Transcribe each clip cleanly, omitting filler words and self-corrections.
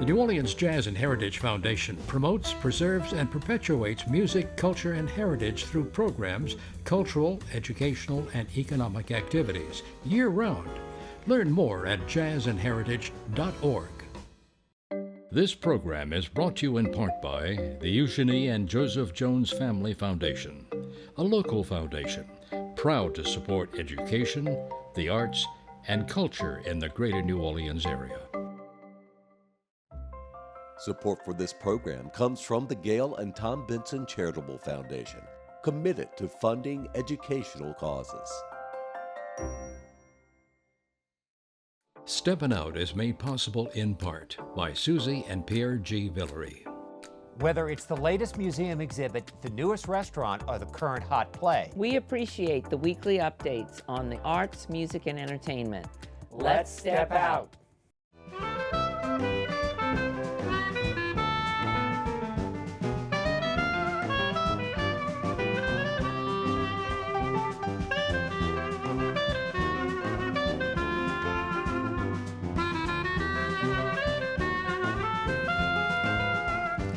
The New Orleans Jazz and Heritage Foundation promotes, preserves, and perpetuates music, culture, and heritage through programs, cultural, educational, and economic activities year-round. Learn more at jazzandheritage.org. This program is brought to you in part by the Eugenie and Joseph Jones Family Foundation, a local foundation proud to support education, the arts, and culture in the greater New Orleans area. Support for this program comes from the Gail and Tom Benson Charitable Foundation, committed to funding educational causes. Steppin Out is made possible in part by Susie and Pierre G. Villery. Whether it's the latest museum exhibit, the newest restaurant, or the current hot play, we appreciate the weekly updates on the arts, music, and entertainment. let's step out.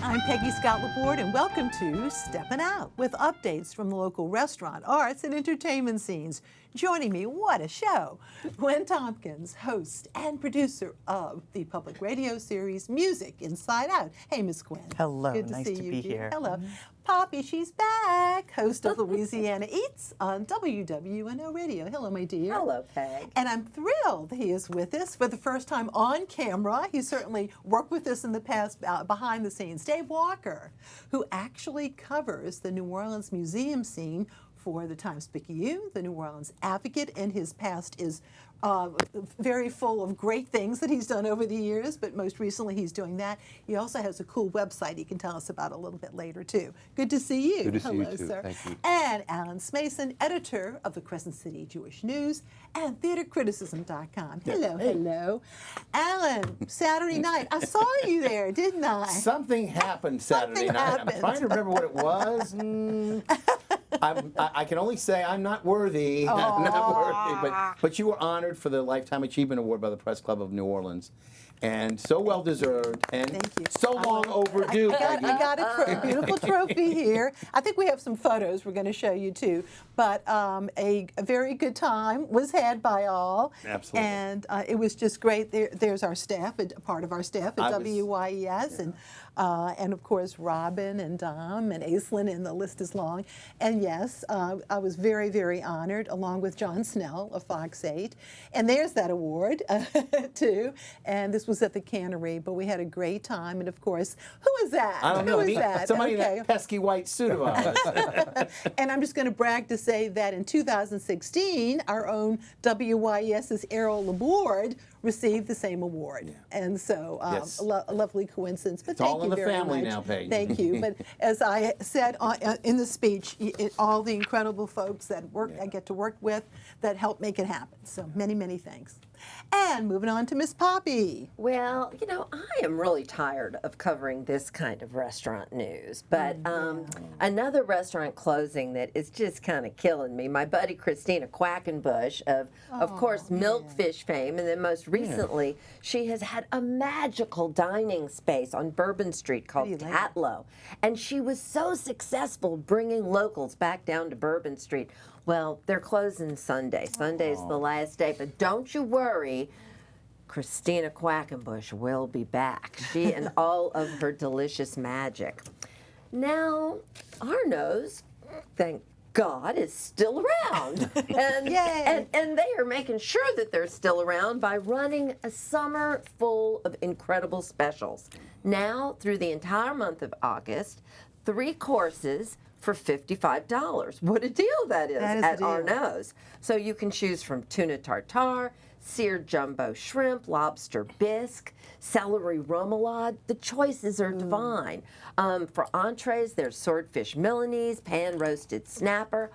I'm Peggy Scott Laborde, and welcome to Steppin Out, with updates from the local restaurant, arts, and entertainment scenes. Joining me, what a show! Gwen Tompkins, host and producer of the public radio series Music Inside Out. Hey, Miss Gwen. Hello, Good to nice see to you be here. Hello. Poppy, she's back, host of Louisiana Eats on WWNO Radio. Hello, my dear. Hello, Peg. And I'm thrilled he is with us for the first time on camera. He certainly worked with us in the past behind the scenes. Dave Walker, who actually covers the New Orleans museum scene for the Times-Picayune, the New Orleans Advocate, and his past is very full of great things that he's done over the years, but most recently he's doing that. He also has a cool website he can tell us about a little bit later, too. Good to see you. Good to see Hello, you, too. sir. Thank you. And Alan Smason, editor of the Crescent City Jewish News and theatercriticism.com. Hello, hello. Alan, Saturday night, I saw you there, didn't I? Something happened Saturday night. happened. I'm trying to remember what it was. I can only say I'm not worthy. I'm not worthy. But you were honored for the Lifetime Achievement Award by the Press Club of New Orleans. And so well deserved, and Thank you. so long overdue. I got a beautiful trophy here. I think we have some photos we're going to show you too. But a very good time was had by all. Absolutely. And it was just great. There's our staff, a part of our staff at WYES, and of course Robin and Dom and Aislinn, and the list is long. And yes, I was very, very honored, along with John Snell of Fox 8. And there's that award too. And this was at the Cannery, but we had a great time. And of course, who is that? I don't know. Who is that? Somebody in that pesky white suit of ours. And I'm just going to brag to say that in 2016, our own WYES's Errol Laborde received the same award. Yeah. And so Yes. a lovely coincidence. But It's thank all in you the very family much. now, Peggy. Thank you. But as I said in the speech, all the incredible folks that I get to work with that help make it happen. So many, many thanks. And moving on to Miss Poppy. Well, you know, I am really tired of covering this kind of restaurant news, but another restaurant closing that is just kind of killing me. My buddy Christina Quackenbush of course, Milkfish fame, and then most recently, she has had a magical dining space on Bourbon Street called Tatlow, and she was so successful bringing locals back down to Bourbon Street. Well, they're closing Sunday. Sunday's the last day, but don't you worry, Christina Quackenbush will be back. She and all of her delicious magic. Now, Arno's, thank God, is still around. And they are making sure that they're still around by running a summer full of incredible specials. Now, through the entire month of August, 3 courses for $55. What a deal that is at Arno's. So you can choose from tuna tartare, seared jumbo shrimp, lobster bisque, celery remoulade. The choices are divine. For entrees, there's swordfish Milanese, pan-roasted snapper,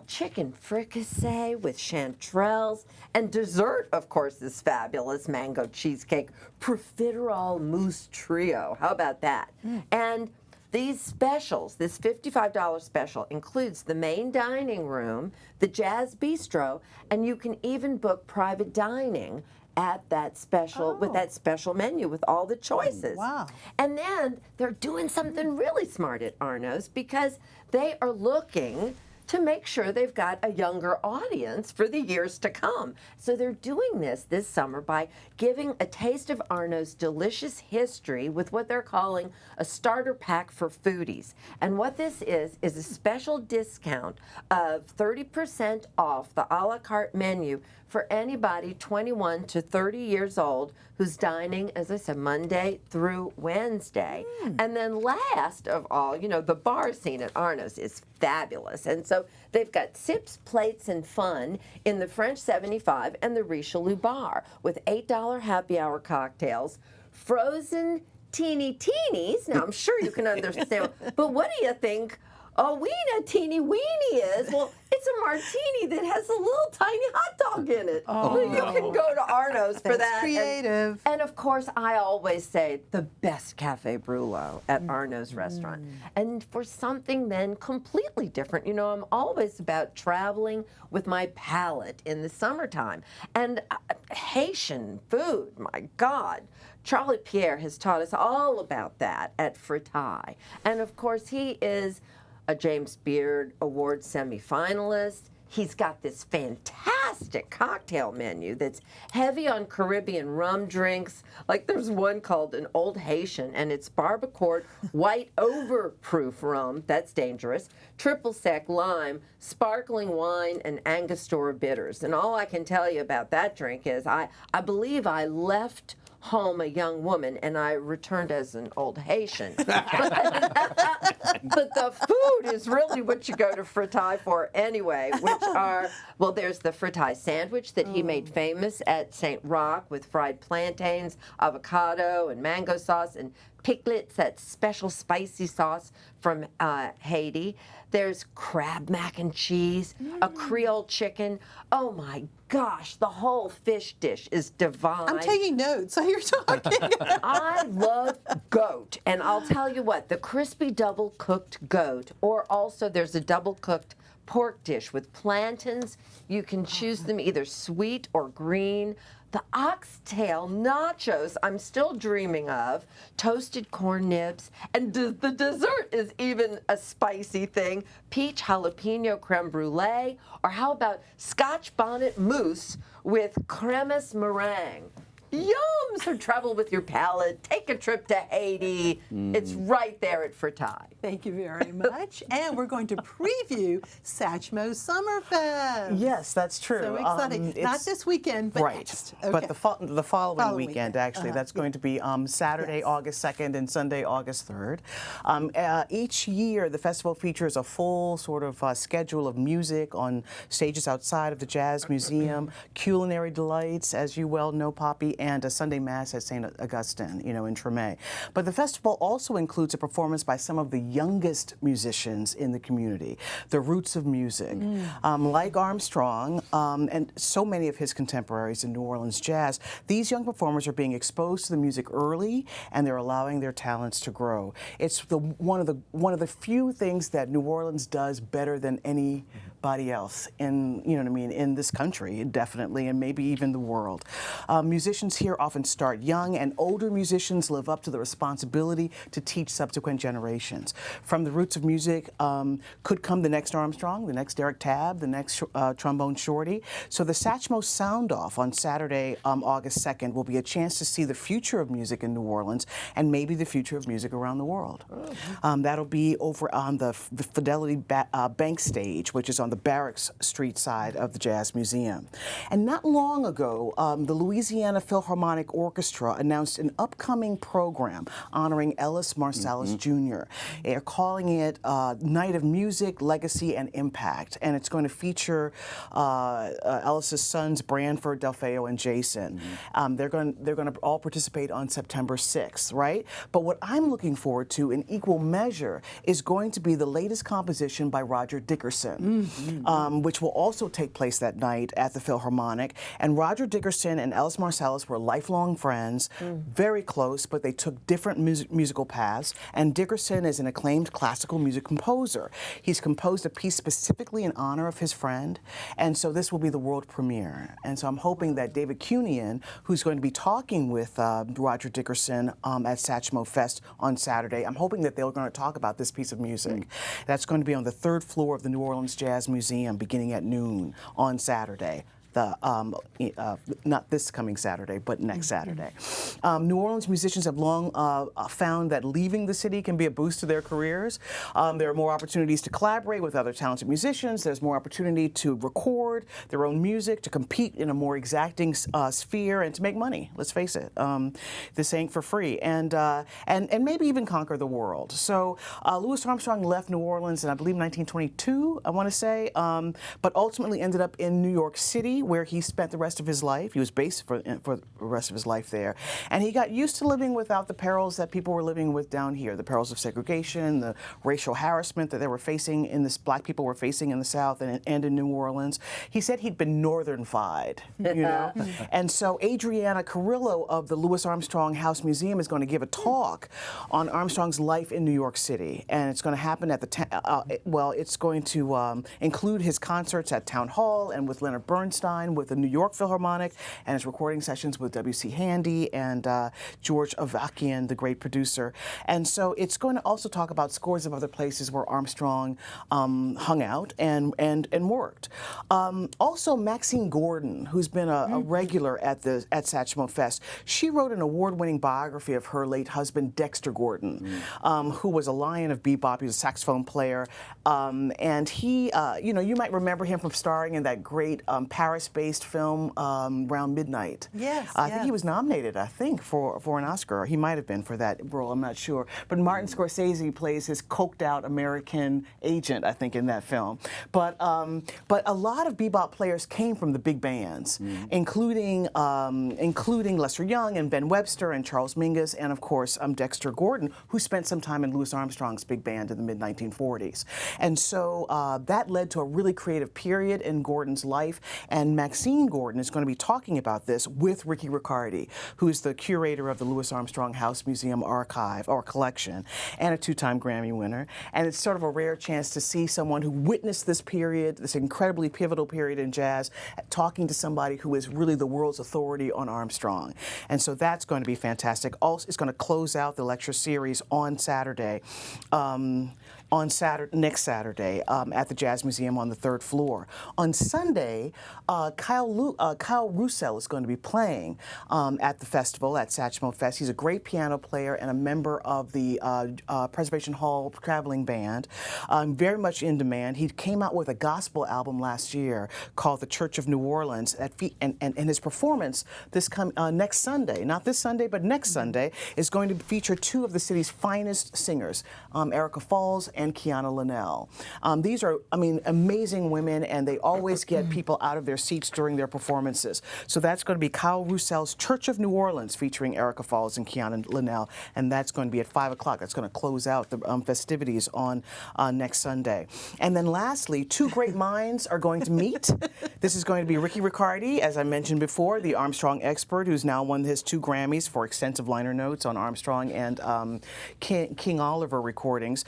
chicken fricassee with chanterelles, and dessert, of course, is fabulous mango cheesecake, profiterole mousse trio. How about that? And these specials, this $55 special, includes the main dining room, the Jazz Bistro, and you can even book private dining at that special with that special menu with all the choices. Wow. And then they're doing something really smart at Arno's because they are looking to make sure they've got a younger audience for the years to come. So they're doing this summer by giving a taste of Arno's delicious history with what they're calling a starter pack for foodies. And what this is a special discount of 30% off the a la carte menu for anybody 21 to 30 years old who's dining, as I said, Monday through Wednesday. And then last of all, you know, the bar scene at Arno's is fabulous. And so they've got sips, plates, and fun in the French 75 and the Richelieu bar with $8 happy hour cocktails, frozen teeny teenies. Now, I'm sure you can understand, but what do you think a wiener teeny weenie is? Well, it's a martini that has a little tiny hot dog in it. Oh, You can go to Arno's for that. creative. And of course, I always say the best cafe brulo at Arno's restaurant. And for something then completely different, you know, I'm always about traveling with my palate in the summertime. And Haitian food, my God. Charlie Pierre has taught us all about that at Fritai. And of course, he is a James Beard Award semifinalist. He's got this fantastic cocktail menu that's heavy on Caribbean rum drinks. Like there's one called an Old Haitian, and it's barbacoa white overproof rum, that's dangerous, triple sec lime, sparkling wine, and Angostura bitters. And all I can tell you about that drink is I believe I left home a young woman and I returned as an Old Haitian. But the food is really what you go to Fritai for anyway, which are, well, there's the Fritai sandwich that he made famous at St. Roch with fried plantains, avocado, and mango sauce, and piglets, that special spicy sauce from Haiti. There's crab mac and cheese, a Creole chicken. Oh my gosh, the whole fish dish is divine. I'm taking notes, so you're talking. I love goat, and I'll tell you what, the crispy double cooked goat, or also there's a double cooked pork dish with plantains. You can choose them either sweet or green. The oxtail nachos I'm still dreaming of, toasted corn nibs, and the dessert is even a spicy thing, peach jalapeno creme brulee, or how about Scotch bonnet mousse with cremeous meringue. Yum! So travel with your palate, take a trip to Haiti. It's right there at Fritai. Thank you very much. And we're going to preview Satchmo's Summerfest. Yes, that's true. So exciting. Not It's- this weekend, but right. next. But Okay. the following Following weekend, weekend. actually, that's going to be Saturday, Yes. August 2nd, and Sunday, August 3rd. Each year, the festival features a full sort of schedule of music on stages outside of the Jazz Museum, culinary delights, as you well know, Poppy, and a Sunday Mass at St. Augustine, you know, in Tremé. But the festival also includes a performance by some of the youngest musicians in the community, the roots of music. Like Armstrong and so many of his contemporaries in New Orleans jazz, these young performers are being exposed to the music early, and they're allowing their talents to grow. It's one of the few things that New Orleans does better than anybody else in, you know what I mean, in this country, definitely, and maybe even the world. Musicians here often start young, and older musicians live up to the responsibility to teach subsequent generations. From the roots of music could come the next Armstrong, the next Derek Tabb, the next trombone shorty. So the Satchmo Sound Off on Saturday, August 2nd, will be a chance to see the future of music in New Orleans and maybe the future of music around the world. That'll be over on the Fidelity Bank stage, which is on the Barracks Street side of the Jazz Museum. And not long ago, the Louisiana Philharmonic Orchestra announced an upcoming program honoring Ellis Marsalis Jr. They're calling it Night of Music, Legacy, and Impact, and it's going to feature Ellis's sons Branford, Delfeo, and Jason. They're going to all participate on September 6th, right? But what I'm looking forward to in equal measure is going to be the latest composition by Roger Dickerson. which will also take place that night at the Philharmonic. And Roger Dickerson and Ellis Marsalis were lifelong friends, very close, but they took different musical paths. And Dickerson is an acclaimed classical music composer. He's composed a piece specifically in honor of his friend, and so this will be the world premiere. And so I'm hoping that David Cunian, who's going to be talking with Roger Dickerson at Satchmo Fest on Saturday, I'm hoping that they're going to talk about this piece of music. That's going to be on the 3rd floor of the New Orleans Jazz Museum beginning at noon on Saturday. Not this coming Saturday, but next Saturday. New Orleans musicians have long found that leaving the city can be a boost to their careers. There are more opportunities to collaborate with other talented musicians. There's more opportunity to record their own music, to compete in a more exacting sphere, and to make money. Let's face it, this ain't for free, and maybe even conquer the world. So Louis Armstrong left New Orleans in, I believe, 1922, I want to say, but ultimately ended up in New York City, where he spent the rest of his life. He was based for the rest of his life there. And he got used to living without the perils that people were living with down here, the perils of segregation, the racial harassment that they were facing in this, black people were facing in the South and in New Orleans. He said he'd been northern-fied, you know? And so Adriana Carrillo of the Louis Armstrong House Museum is going to give a talk on Armstrong's life in New York City. And it's going to happen at the, it's going to include his concerts at Town Hall and with Leonard Bernstein, with the New York Philharmonic, and his recording sessions with W.C. Handy and George Avakian, the great producer. And so it's going to also talk about scores of other places where Armstrong hung out and worked. Also, Maxine Gordon, who's been a regular at Satchmo Fest, she wrote an award-winning biography of her late husband, Dexter Gordon, who was a lion of bebop. He was a saxophone player, and he, you might remember him from starring in that great Paris-based film Round Midnight. Yes, I think he was nominated, for an Oscar. He might have been for that role, I'm not sure. But Martin Scorsese plays his coked-out American agent, I think, in that film. But a lot of bebop players came from the big bands, including Lester Young and Ben Webster and Charles Mingus, and of course Dexter Gordon, who spent some time in Louis Armstrong's big band in the mid-1940s. And so that led to a really creative period in Gordon's life. And Maxine Gordon is going to be talking about this with Ricky Riccardi, who's the curator of the Louis Armstrong House Museum Archive, or collection, and a 2-time Grammy winner. And it's sort of a rare chance to see someone who witnessed this period, this incredibly pivotal period in jazz, talking to somebody who is really the world's authority on Armstrong. And so that's going to be fantastic. Also, it's going to close out the lecture series on Saturday. Next Saturday at the Jazz Museum on the 3rd floor. On Sunday, Kyle Roussel is going to be playing at the festival at Satchmo Fest. He's a great piano player and a member of the Preservation Hall Traveling Band. Very much in demand. He came out with a gospel album last year called The Church of New Orleans, and his performance next Sunday, not this Sunday, but next Sunday, is going to feature 2 of the city's finest singers, Erica Falls and Kiana Linnell. These are, amazing women, and they always get people out of their seats during their performances. So that's going to be Kyle Roussel's Church of New Orleans featuring Erica Falls and Kiana Linnell, and that's going to be at 5 o'clock. That's going to close out the festivities on next Sunday. And then lastly, 2 great minds are going to meet. This is going to be Ricky Riccardi, as I mentioned before, the Armstrong expert, who's now won his 2 Grammys for extensive liner notes on Armstrong and King Oliver recordings.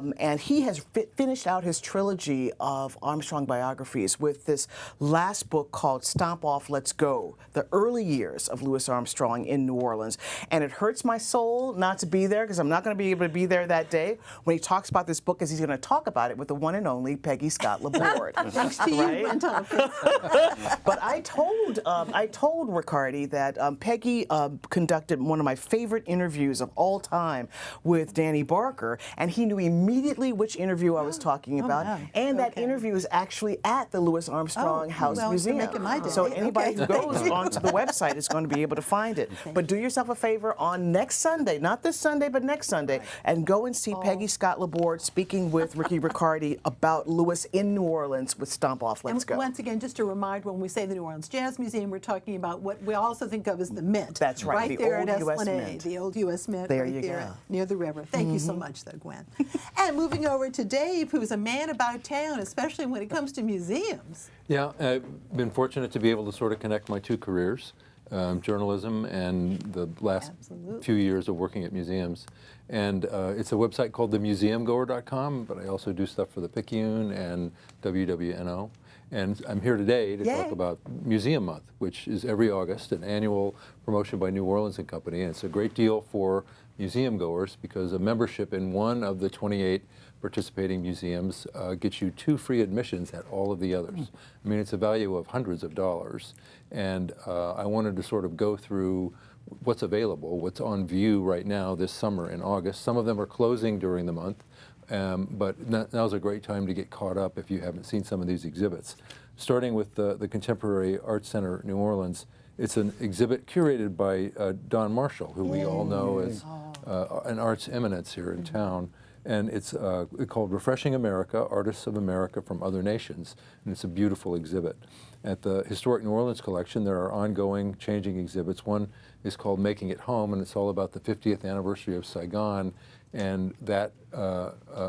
And he has finished out his trilogy of Armstrong biographies with this last book called Stomp Off, Let's Go, the early years of Louis Armstrong in New Orleans. And it hurts my soul not to be there, because I'm not going to be able to be there that day when he talks about this book, because he's going to talk about it with the one and only Peggy Scott Laborde. Thanks to you, Gwen Tompkins. But I told Riccardi that Peggy conducted one of my favorite interviews of all time with Danny Barker, and he knew immediately which interview I was talking about. Wow. And that interview is actually at the Louis Armstrong House Museum. Making my day. So anybody who goes onto the website is going to be able to find it. But do yourself a favor on next Sunday, not this Sunday, but next Sunday, and go and see Peggy Scott Laborde speaking with Ricky Riccardi about Louis in New Orleans with Stomp Off, Let's Go. Once again, just to remind, when we say the New Orleans Jazz Museum, we're talking about what we also think of as the Mint. That's right, Right the there old at US Esplanade, Mint. the old U.S. Mint, There right you there go. near the river. Thank you so much, though, Gwen. And moving over to Dave, who's a man about town, especially when it comes to museums. Yeah, I've been fortunate to be able to sort of connect my two careers, journalism and the last few years of working at museums. And it's a website called themuseumgoer.com, but I also do stuff for the Picayune and WWNO. And I'm here today to talk about Museum Month, which is every August, an annual promotion by New Orleans and Company. And it's a great deal for museum goers because a membership in one of the 28 participating museums gets you 2 free admissions at all of the others. I mean, it's a value of hundreds of dollars. And I wanted to sort of go through what's available, what's on view right now this summer in August. Some of them are closing during the month. But now's a great time to get caught up if you haven't seen some of these exhibits. Starting with the Contemporary Arts Center, New Orleans, it's an exhibit curated by Don Marshall, who we all know as an arts eminence here in town. And it's called Refreshing America, Artists of America from Other Nations. And it's a beautiful exhibit. At the Historic New Orleans Collection, there are ongoing, changing exhibits. One is called Making It Home, and it's all about the 50th anniversary of Saigon and that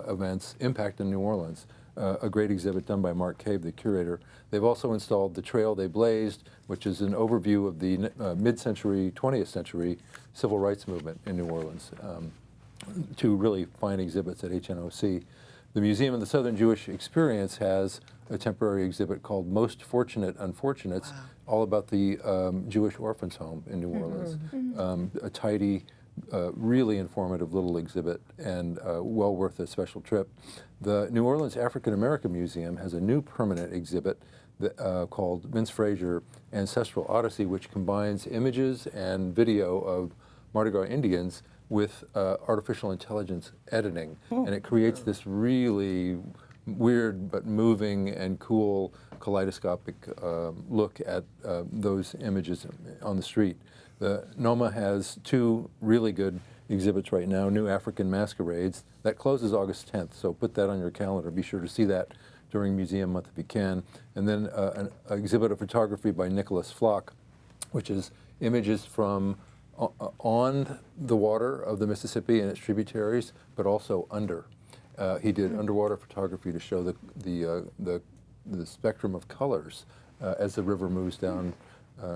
event's impact in New Orleans. A great exhibit done by Mark Cave, the curator. They've also installed The Trail They Blazed, which is an overview of the mid-century, 20th century civil rights movement in New Orleans. 2 really fine exhibits at HNOC. The Museum of the Southern Jewish Experience has a temporary exhibit called Most Fortunate Unfortunates, all about the Jewish Orphans Home in New Orleans. A tidy, really informative little exhibit and well worth a special trip. The New Orleans African American Museum has a new permanent exhibit that, called Vince Frazier Ancestral Odyssey, which combines images and video of Mardi Gras Indians with artificial intelligence editing. And it creates this really weird but moving and cool kaleidoscopic look at those images on the street. The NOMA has 2 really good exhibits right now, New African Masquerades. That closes August 10th, so put that on your calendar. Be sure to see that during Museum Month if you can. And then an exhibit of photography by Nicholas Flock, which is images from on the water of the Mississippi and its tributaries, but also under. He did underwater photography to show the spectrum of colors as the river moves down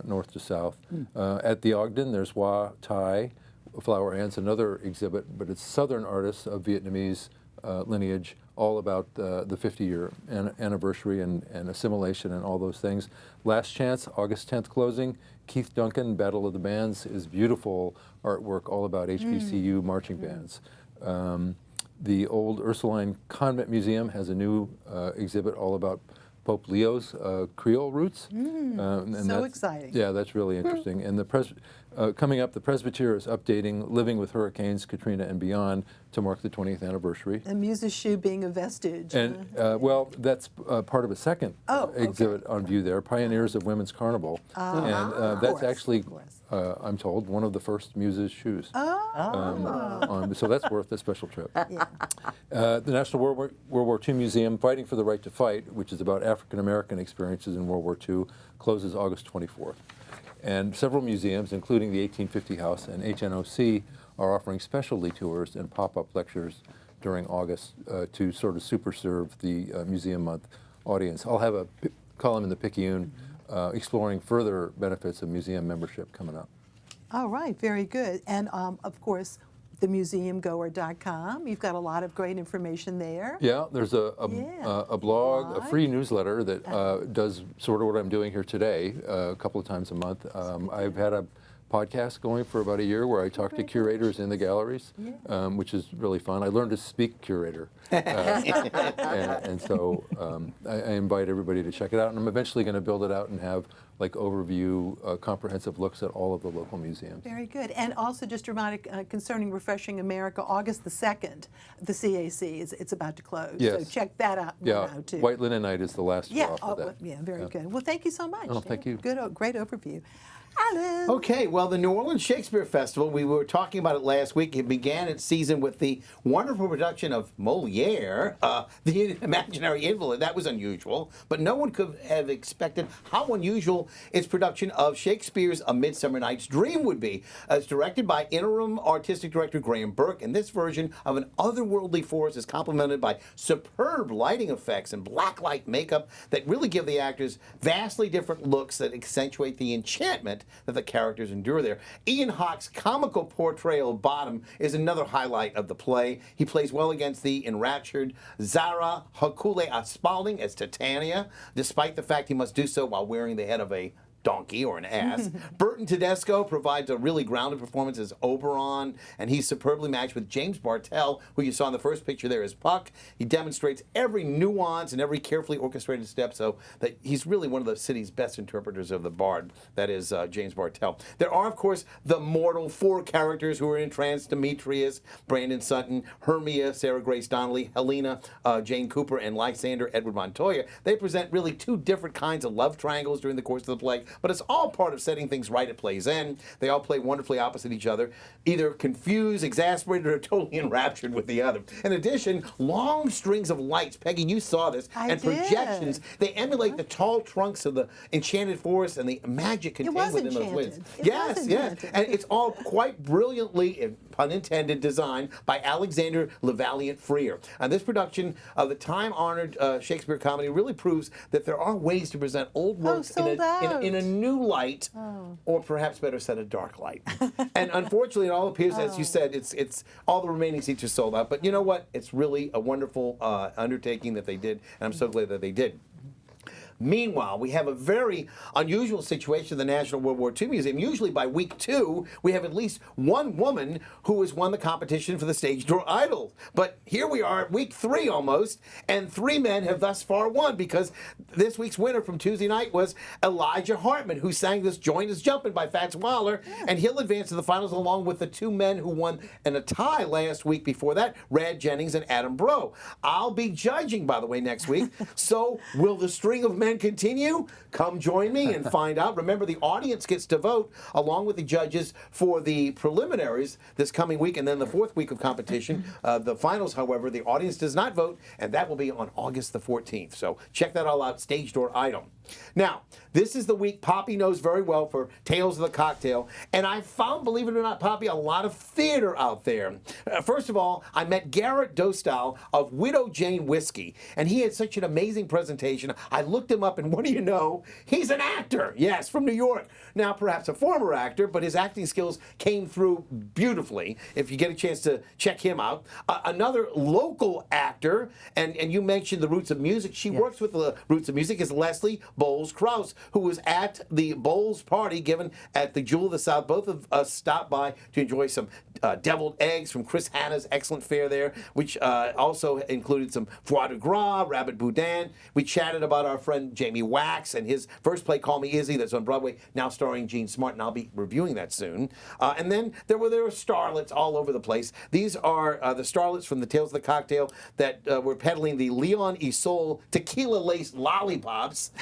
north to south. At the Ogden, there's Wa Thai Flower Ants, another exhibit, but it's Southern artists of Vietnamese lineage, all about the 50-year anniversary and assimilation and all those things. Last Chance, August 10th closing. Keith Duncan, Battle of the Bands, is beautiful artwork all about HBCU marching bands. The old Ursuline Convent Museum has a new exhibit all about Pope Leo's Creole roots. And So exciting. Yeah, that's really interesting. And coming up, the Presbyterian is updating Living with Hurricanes, Katrina and Beyond to mark the 20th anniversary. And Muse's Shoe being a vestige. And well, that's part of a second exhibit on view there, Pioneers of Women's Carnival. And that's actually, I'm told, one of the first Muse's shoes. So that's worth a special trip. The National World War II Museum, Fighting for the Right to Fight, which is about African American experiences in World War II, closes August 24th. And several museums, including the 1850 House and HNOC, are offering specialty tours and pop-up lectures during August to sort of super serve the Museum Month audience. I'll have a column in the Picayune exploring further benefits of museum membership coming up. All right, very good. And of course, themuseumgoer.com. You've got a lot of great information there. Yeah, there's a blog, a free newsletter that does sort of what I'm doing here today a couple of times a month. I've had a podcast going for about a year where I talk to curators in the galleries, which is really fun. I learned to speak curator. And so I invite everybody to check it out. And I'm eventually going to build it out and have like overview, comprehensive looks at all of the local museums. Very good. And also just a reminder concerning Refreshing America, August the 2nd, the CAC, it's about to close. Yes. So check that out now too. White Linen Night is the last draw for that. Very good. Well, thank you so much. Oh, thank you. Good, great overview. Alan. Okay, well, the New Orleans Shakespeare Festival, we were talking about it last week. It began its season with the wonderful production of Moliere, The Imaginary Invalid. That was unusual, but no one could have expected how unusual its production of Shakespeare's A Midsummer Night's Dream would be. It's directed by interim artistic director Graham Burke, and this version of an otherworldly forest is complemented by superb lighting effects and blacklight makeup that really give the actors vastly different looks that accentuate the enchantment that the characters endure there. Ian Hawke's comical portrayal of Bottom is another highlight of the play. He plays well against the enraptured Zara Hakule Spalding as Titania, despite the fact he must do so while wearing the head of a donkey or an ass. Burton Tedesco provides a really grounded performance as Oberon, and he's superbly matched with James Bartell, who you saw in the first picture there as Puck. He demonstrates every nuance and every carefully orchestrated step, so that he's really one of the city's best interpreters of the bard. That is James Bartell. There are, of course, the mortal four characters who are entranced: Demetrius, Brandon Sutton, Hermia, Sarah Grace Donnelly, Helena, Jane Cooper, and Lysander, Edward Montoya. They present really two different kinds of love triangles during the course of the play, but it's all part of setting things right at play's end. They all play wonderfully opposite each other, either confused, exasperated, or totally enraptured with the other. In addition, long strings of lights, Peggy, you saw this, and projections, they emulate the tall trunks of the enchanted forest and the magic contained within those winds. Yes, and it's all quite brilliantly, pun intended, designed by Alexander LeValliant Freer. And this production of the time-honored Shakespeare comedy really proves that there are ways to present old works in a new light, or perhaps better said, a dark light. And unfortunately, it all appears, as you said, it's all the remaining seats are sold out. But you know what? It's really a wonderful undertaking that they did, and I'm so glad that they did. Meanwhile, we have a very unusual situation at the National World War II Museum. Usually by week 2, we have at least one woman who has won the competition for the Stage Door Idol. But here we are at week 3 almost, and 3 men have thus far won, because this week's winner from Tuesday night was Elijah Hartman, who sang this Join Us Jumpin' by Fats Waller, and he'll advance to the finals along with the 2 men who won in a tie last week before that, Rad Jennings and Adam Bro. I'll be judging, by the way, next week, so will the string of men continue? Come join me and find out. Remember, the audience gets to vote along with the judges for the preliminaries this coming week, and then the 4th week of competition. The finals, however, the audience does not vote, and that will be on August the 14th. So check that all out, Stage Door Idol. Now, this is the week Poppy knows very well for Tales of the Cocktail, and I found, believe it or not, Poppy, a lot of theater out there. First of all, I met Garrett Dostal of Widow Jane Whiskey, and he had such an amazing presentation. I looked him up, and what do you know? He's an actor, yes, from New York. Now, perhaps a former actor, but his acting skills came through beautifully, if you get a chance to check him out. Another local actor, and you mentioned the Roots of Music. She works with the Roots of Music, is Leslie Bowles-Krause, who was at the Bowles party given at the Jewel of the South. Both of us stopped by to enjoy some deviled eggs from Chris Hanna's excellent fare there, which also included some foie de gras, rabbit boudin. We chatted about our friend Jamie Wax and his first play, Call Me Izzy, that's on Broadway, now starring Gene Smart, and I'll be reviewing that soon. And then there were starlets all over the place. These are the starlets from the Tales of the Cocktail that were peddling the Leon Isol tequila-laced lollipops.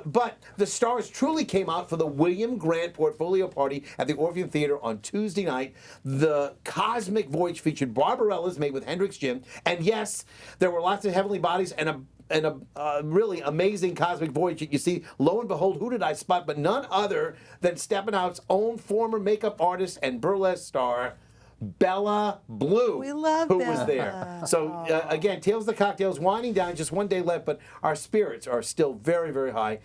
But the stars truly came out for the William Grant Portfolio Party at the Orpheum Theater on Tuesday night. The Cosmic Voyage featured Barbarellas made with Hendrix Gin, and yes, there were lots of heavenly bodies and a really amazing cosmic voyage that you see. Lo and behold, who did I spot but none other than Steppin Out's own former makeup artist and burlesque star, Bella Blue, We love who Bella. was there. So again, Tales of the Cocktail is winding down, just one day left, but our spirits are still very, very high.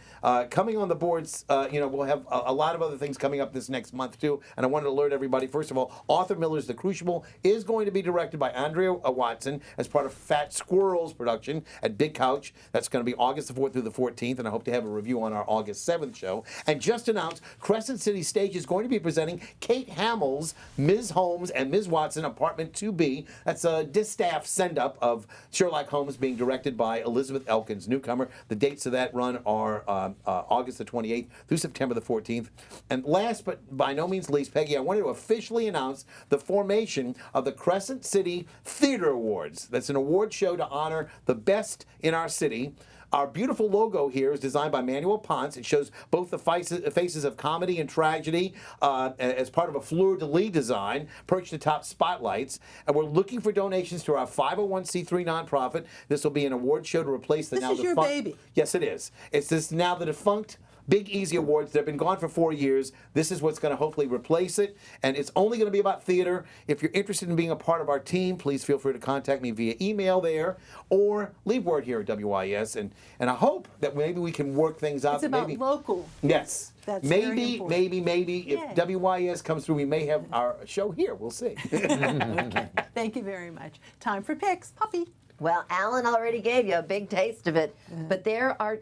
Coming on the boards, we'll have a lot of other things coming up this next month too, and I wanted to alert everybody, first of all, Arthur Miller's The Crucible is going to be directed by Andrea Watson as part of Fat Squirrel's production at Big Couch. That's going to be August the 4th through the 14th, and I hope to have a review on our August 7th show. And just announced, Crescent City Stage is going to be presenting Kate Hamill's Ms. Holmes and Ms. Watson, Apartment 2B. That's a distaff send-up of Sherlock Holmes being directed by Elizabeth Elkins, newcomer. The dates of that run are August the 28th through September the 14th. And last but by no means least, Peggy, I wanted to officially announce the formation of the Crescent City Theater Awards. That's an award show to honor the best in our city. Our beautiful logo here is designed by Manuel Ponce. It shows both the faces of comedy and tragedy as part of a fleur-de-lis design perched atop spotlights. And we're looking for donations to our 501c3 nonprofit. This will be an award show to replace the This now is your defunct. baby. Yes, it is. It's this now the defunct Big Easy Awards. They've been gone for 4 years. This is what's going to hopefully replace it. And it's only going to be about theater. If you're interested in being a part of our team, please feel free to contact me via email there or leave word here at WYES. And I hope that maybe we can work things out. It's about maybe, local. Yes. That's very maybe, important. maybe, if Yay. WYES comes through, we may have our show here. We'll see. Okay. Thank you very much. Time for picks. Puppy. Well, Alan already gave you a big taste of it, but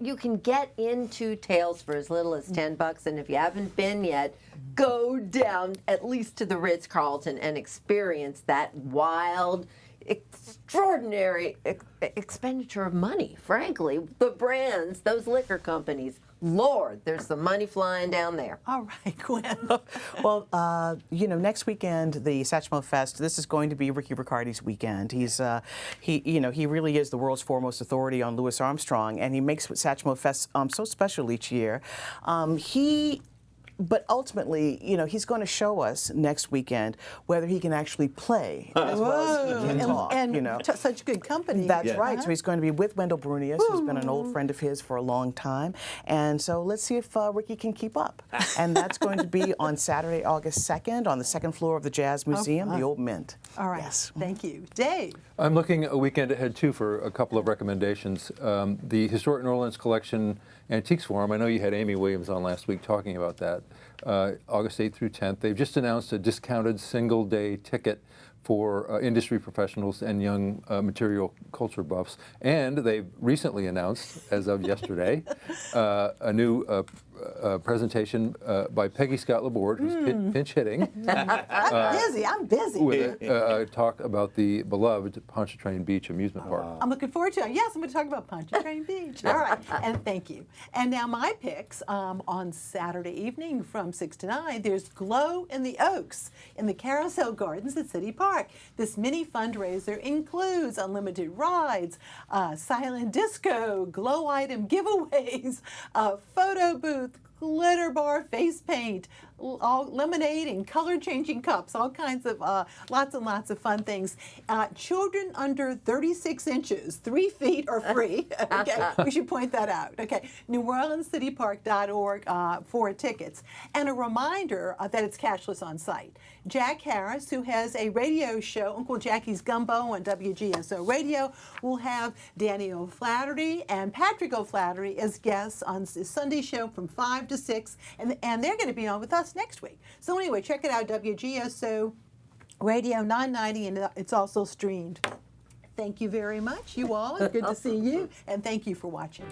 you can get into Tales for as little as $10, and if you haven't been yet, go down at least to the Ritz-Carlton and experience that wild, extraordinary expenditure of money, frankly. The brands, those liquor companies, Lord, there's some money flying down there. All right, Gwen. Well, next weekend, the Satchmo Fest, this is going to be Ricky Riccardi's weekend. He really is the world's foremost authority on Louis Armstrong, and he makes Satchmo Fest so special each year. But ultimately, he's going to show us next weekend whether he can actually play as well as he can talk. And such good company. That's right. So he's going to be with Wendell Brunius, who's been an old friend of his for a long time. And so let's see if Ricky can keep up. And that's going to be on Saturday, August 2nd, on the second floor of the Jazz Museum, the Old Mint. All right. Yes. Thank you. Dave. I'm looking a weekend ahead, too, for a couple of recommendations. The Historic New Orleans Collection Antiques Forum, I know you had Amy Williams on last week talking about that, August 8th through 10th. They've just announced a discounted single-day ticket for industry professionals and young material culture buffs. And they've recently announced, as of yesterday, a new presentation by Peggy Scott Laborde, who's pinch hitting. I'm busy. With a talk about the beloved Pontchartrain Beach amusement park. I'm looking forward to it. Yes, I'm going to talk about Pontchartrain Beach. All right, and thank you. And now my picks on Saturday evening from 6 to 9, there's Glow in the Oaks in the Carousel Gardens at City Park. This mini fundraiser includes unlimited rides, silent disco, glow item giveaways, a photo booth, glitter bar, face paint, all lemonade and color changing cups, all kinds of lots and lots of fun things. Children under 36 inches, 3 feet are free. Okay, we should point that out. Okay, NewOrleansCityPark.org for tickets. And a reminder that it's cashless on site. Jack Harris, who has a radio show, Uncle Jackie's Gumbo on WGSO Radio, will have Danny O'Flaherty and Patrick O'Flaherty as guests on his Sunday show from 5 to 6, and they're going to be on with us next week. So anyway, check it out, WGSO Radio 990, and it's also streamed. Thank you very much, you all. It's good to see you, and thank you for watching.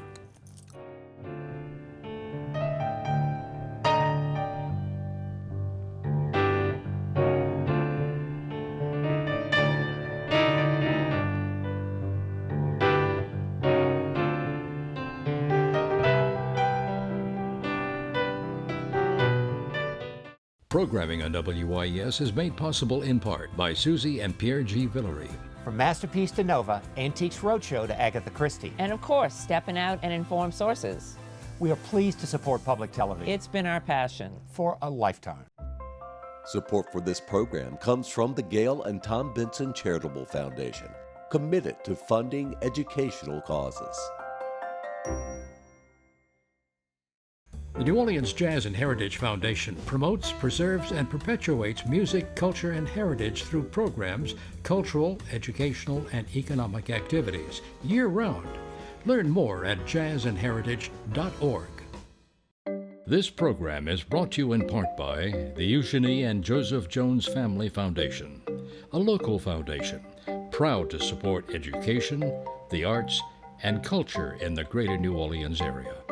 Programming on WYES is made possible in part by Susie and Pierre G. Villery. From Masterpiece to Nova, Antiques Roadshow to Agatha Christie. And of course, stepping out and informed sources. We are pleased to support public television. It's been our passion. For a lifetime. Support for this program comes from the Gail and Tom Benson Charitable Foundation, committed to funding educational causes. The New Orleans Jazz and Heritage Foundation promotes, preserves, and perpetuates music, culture, and heritage through programs, cultural, educational, and economic activities year-round. Learn more at jazzandheritage.org. This program is brought to you in part by the Eugenie and Joseph Jones Family Foundation, a local foundation proud to support education, the arts, and culture in the greater New Orleans area.